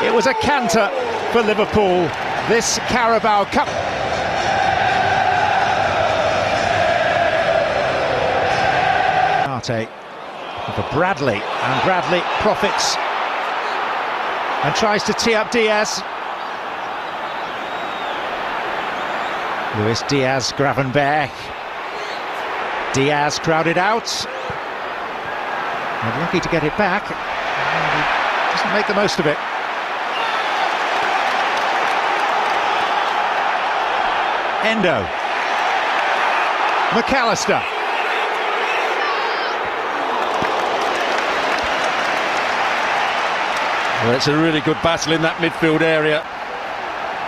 It was a canter for Liverpool, this Carabao Cup. For Bradley, and Bradley profits and tries to tee up Diaz. Luis Diaz, Gravenberch. Diaz crowded out. And lucky to get it back. He doesn't make the most of it. Endo. McAllister. Well, it's a really good battle in that midfield area.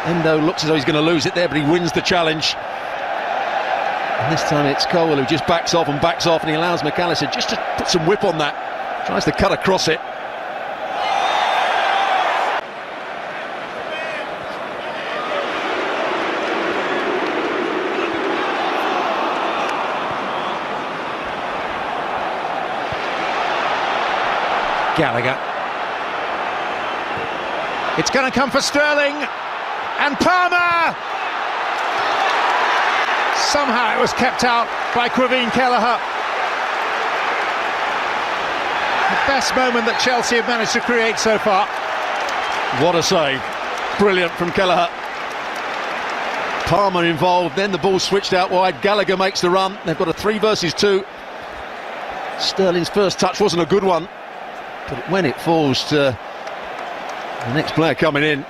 Endo looks as though he's going to lose it there, but he wins the challenge. And this time it's Colwell who just backs off, and he allows McAllister just to put some whip on that. Tries to cut across it. Gallagher. It's going to come for Sterling, and Palmer! Somehow it was kept out by Quevin Kelleher. The best moment that Chelsea have managed to create so far. What a save. Brilliant from Kelleher. Palmer involved, then the ball switched out wide. Gallagher makes the run. They've got a 3 versus 2. Sterling's first touch wasn't a good one, but when it falls to the next player coming in,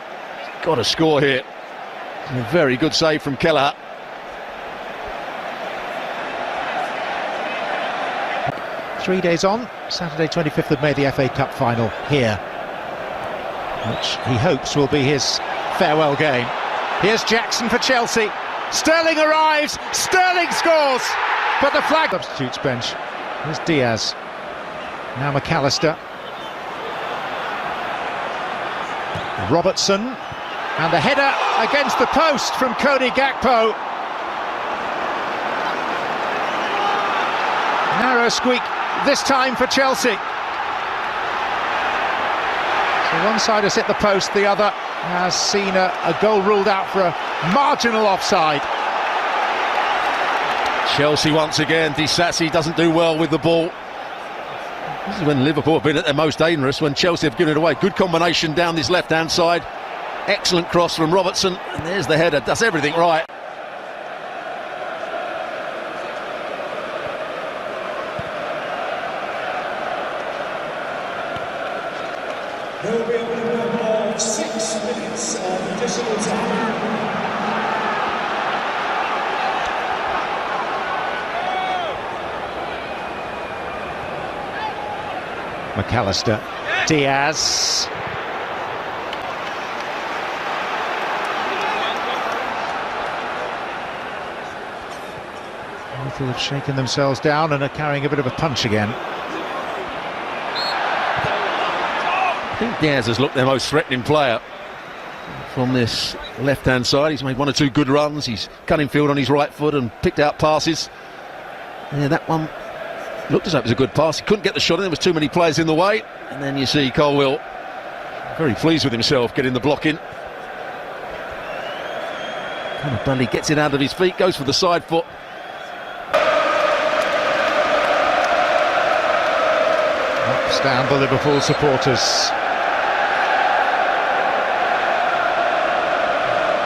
got to score here. A very good save from Kelleher. Three days on, Saturday 25th of May, the FA Cup final here, which he hopes will be his farewell game. Here's Jackson for Chelsea. Sterling arrives, Sterling scores, but the flag... Substitutes bench. Here's Diaz. Now McAllister. Robertson, and the header against the post from Cody Gakpo. Narrow squeak this time for Chelsea. So one side has hit the post, the other has seen a goal ruled out for a marginal offside. Chelsea once again. Disasi doesn't do well with the ball. This is when Liverpool have been at their most dangerous, when Chelsea have given it away. Good combination down this left-hand side. Excellent cross from Robertson. And there's the header. Does everything right. There will be a minimum of 6 minutes of additional time. McAllister, Diaz. Liverpool have shaken themselves down and are carrying a bit of a punch again. I think Diaz has looked their most threatening player from this left-hand side. He's made 1 or 2 good runs. He's cut in field on his right foot and picked out passes. Yeah, that one looked as though it was a good pass. He couldn't get the shot in. There was too many players in the way. And then you see Colwell very pleased with himself getting the block in. Bradley gets it out of his feet, goes for the side foot. Up stand the Liverpool supporters.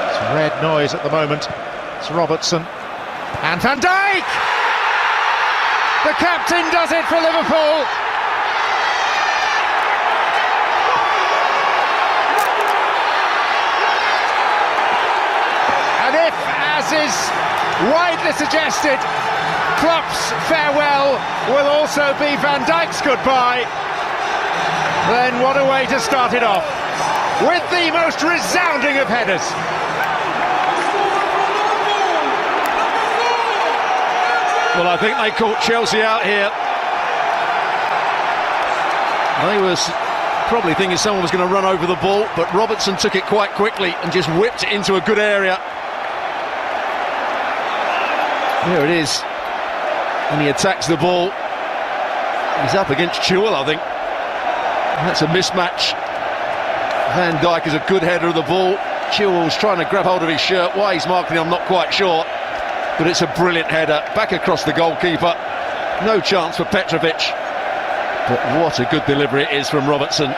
It's red noise at the moment. It's Robertson and Van Dijk! The captain does it for Liverpool. And if, as is widely suggested, Klopp's farewell will also be Van Dijk's goodbye, then what a way to start it off, with the most resounding of headers. Well, I think they caught Chelsea out here. They was probably thinking someone was going to run over the ball, but Robertson took it quite quickly and just whipped it into a good area. There it is. And he attacks the ball. He's up against Chilwell, I think. And that's a mismatch. Van Dijk is a good header of the ball. Chilwell's trying to grab hold of his shirt. Why he's marking him, I'm not quite sure. But it's a brilliant header, back across the goalkeeper. No chance for Petrovic. But what a good delivery it is from Robertson.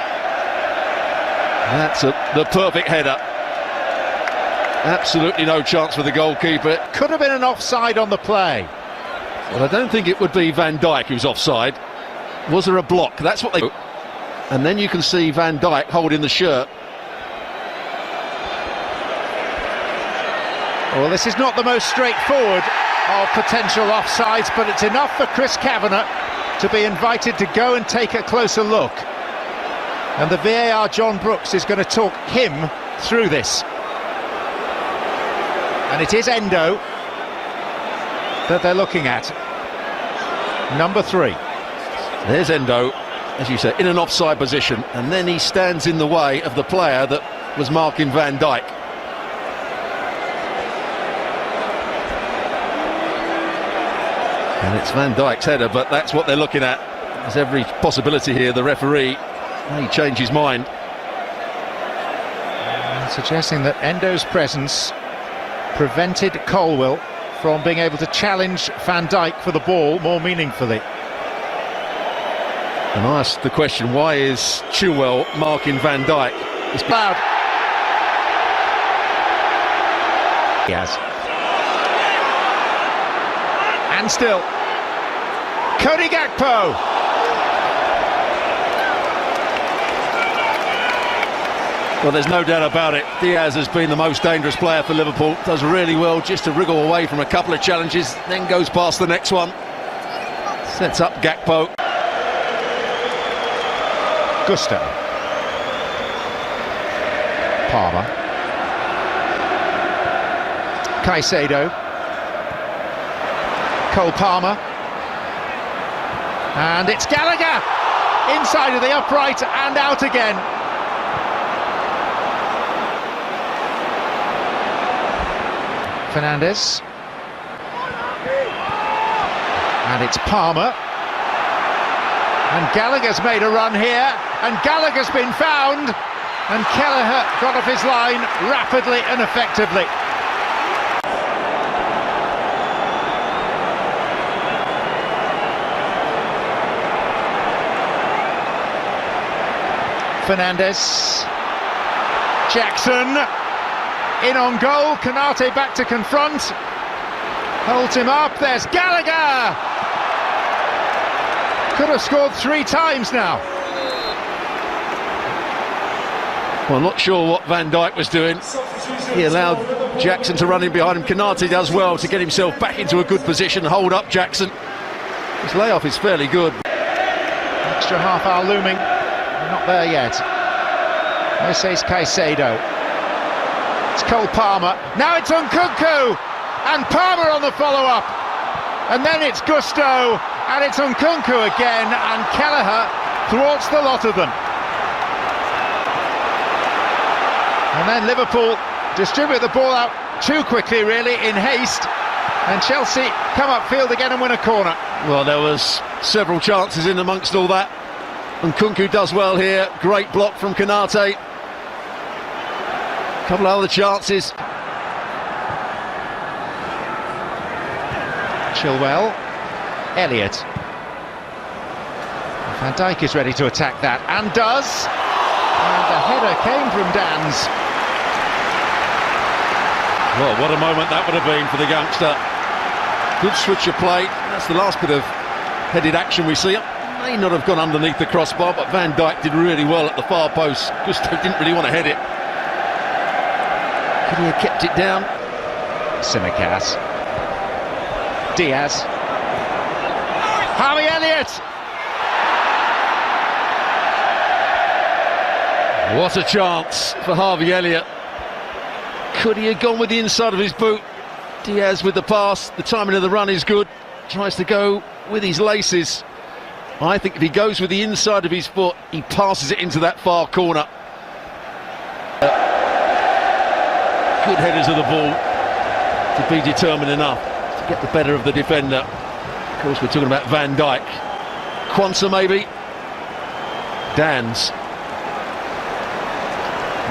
That's the perfect header. Absolutely no chance for the goalkeeper. Could have been an offside on the play. Well, I don't think it would be Van Dijk who's offside. Was there a block? That's what they... And then you can see Van Dijk holding the shirt. Well, this is not the most straightforward of potential offsides, but it's enough for Chris Kavanagh to be invited to go and take a closer look. And the VAR John Brooks is going to talk him through this. And it is Endo that they're looking at. Number 3. There's Endo, as you say, in an offside position, and then he stands in the way of the player that was marking Van Dijk. And it's Van Dijk's header, but that's what they're looking at. There's every possibility here the referee may change his mind. Suggesting that Endo's presence prevented Colwill from being able to challenge Van Dijk for the ball more meaningfully. And I asked the question, why is Chilwell marking Van Dijk? It's loud. He has. And still. Cody Gakpo. Well, there's no doubt about it. Diaz has been the most dangerous player for Liverpool. Does really well just to wriggle away from a couple of challenges, then goes past the next one. Sets up Gakpo. Gusto. Palmer. Caicedo. Cole Palmer. And it's Gallagher! Inside of the upright and out again. Fernandes. And it's Palmer. And Gallagher's made a run here, and Gallagher's been found, and Kelleher got off his line rapidly and effectively. Fernandes. Jackson. In on goal, Konate back to confront. Holds him up, there's Gallagher! Could have scored 3 times now. Well, I'm not sure what Van Dijk was doing. He allowed Jackson to run in behind him. Konate does well to get himself back into a good position, hold up Jackson. His layoff is fairly good. Extra half hour looming, we're not there yet. This is Caicedo. It's Cole Palmer, now it's Nkunku, and Palmer on the follow-up, and then it's Gusto, and it's Nkunku again, and Kelleher thwarts the lot of them. And then Liverpool distribute the ball out too quickly, really, in haste, and Chelsea come upfield again and win a corner. Well, there was several chances in amongst all that. Nkunku does well here, great block from Konate. Couple of other chances. Chilwell. Elliott. Van Dijk is ready to attack that, and does. And the header came from Dan's. Well, what a moment that would have been for the youngster. Good switch of play. That's the last bit of headed action we see. May not have gone underneath the crossbar, but Van Dijk did really well at the far post. Gusto didn't really want to head it. Could he have kept it down? Simicas. Diaz. Harvey Elliott! What a chance for Harvey Elliott. Could he have gone with the inside of his boot? Diaz with the pass, the timing of the run is good. Tries to go with his laces. I think if he goes with the inside of his foot, he passes it into that far corner. Good headers of the ball to be determined enough to get the better of the defender. Of course, we're talking about Van Dijk. Quansah maybe. Dan's.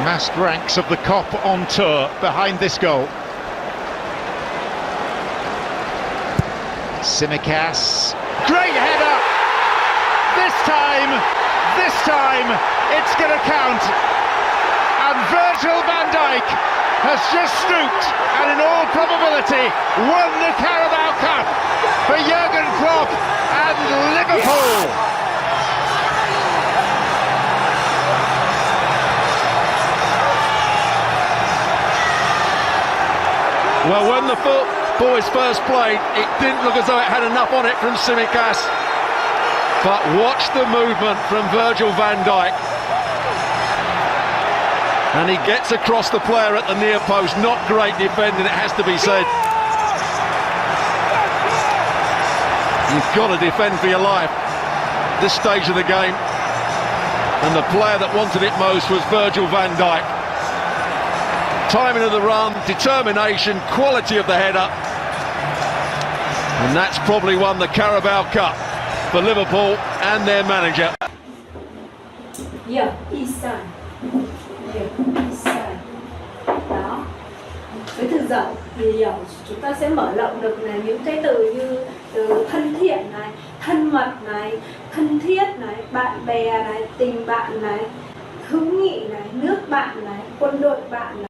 Massed ranks of the Cop on tour behind this goal. Tsimikas, great header! This time, it's going to count. And Virgil van Dijk has just stooped and in all probability won the Carabao Cup for Jurgen Klopp and Liverpool. Well, when the boys first played, it didn't look as though it had enough on it from Tsimikas. But watch the movement from Virgil van Dijk. And he gets across the player at the near post. Not great defending, it has to be said. You've got to defend for your life at this stage of the game. And the player that wanted it most was Virgil van Dijk. Timing of the run, determination, quality of the header. And that's probably won the Carabao Cup for Liverpool and their manager. Yeah, east side. Yeah, east side. Đó. Với từ rộng thì chúng ta sẽ mở rộng được là những cái từ như từ thân thiện này, thân mật này, thân thiết này, bạn bè này, tình bạn này, hữu nghị này, nước bạn này, quân đội bạn này.